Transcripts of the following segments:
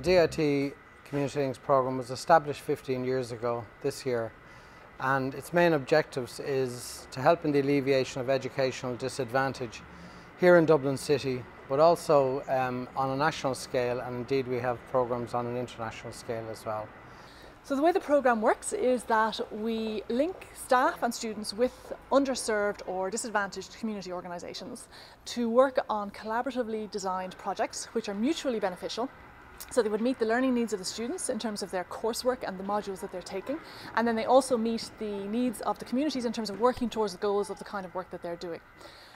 DIT Community Links programme was established 15 years ago this year, and its main objectives is to help in the alleviation of educational disadvantage here in Dublin City, but also on a national scale, and indeed we have programmes on an international scale as well. So the way the programme works is that we link staff and students with underserved or disadvantaged community organisations to work on collaboratively designed projects which are mutually beneficial. So they would meet the learning needs of the students in terms of their coursework and the modules that they're taking, and then they also meet the needs of the communities in terms of working towards the goals of the kind of work that they're doing.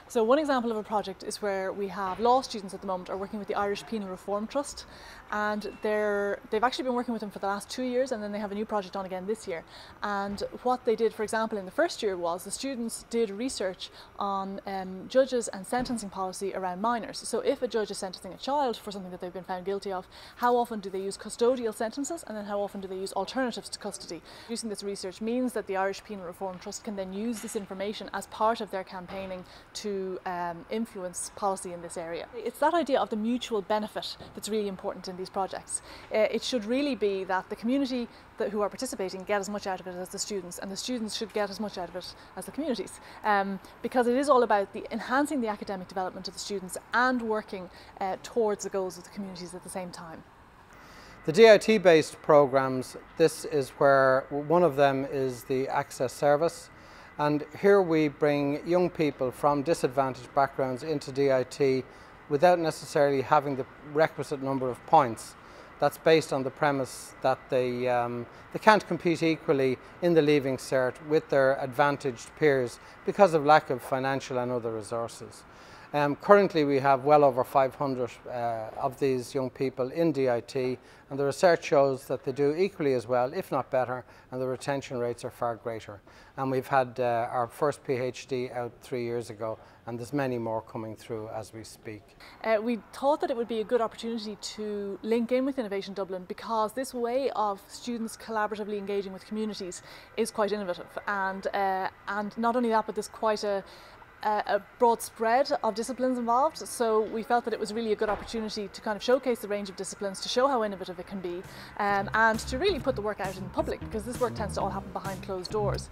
So one example of a project is where we have law students at the moment are working with the Irish Penal Reform Trust, and they've actually been working with them for the last 2 years, and then they have a new project on again this year. And what they did, for example, in the first year was the students did research on judges and sentencing policy around minors. So if a judge is sentencing a child for something that they've been found guilty of, how often do they use custodial sentences, and then how often do they use alternatives to custody? Using this research means that the Irish Penal Reform Trust can then use this information as part of their campaigning to influence policy in this area. It's that idea of the mutual benefit that's really important in these projects. It should really be that the community who are participating get as much out of it as the students, and the students should get as much out of it as the communities, because it is all about enhancing the academic development of the students and working towards the goals of the communities at the same time. The DIT-based programmes, this is where one of them is the Access Service. And here we bring young people from disadvantaged backgrounds into DIT without necessarily having the requisite number of points. That's based on the premise that they can't compete equally in the Leaving Cert with their advantaged peers because of lack of financial and other resources. Currently we have well over 500 of these young people in DIT, and the research shows that they do equally as well, if not better, and the retention rates are far greater. And we've had our first PhD out 3 years ago, and there's many more coming through as we speak. We thought that it would be a good opportunity to link in with Innovation Dublin, because this way of students collaboratively engaging with communities is quite innovative, and not only that, but there's quite a broad spread of disciplines involved, so we felt that it was really a good opportunity to kind of showcase the range of disciplines, to show how innovative it can be, and to really put the work out in public, because this work tends to all happen behind closed doors.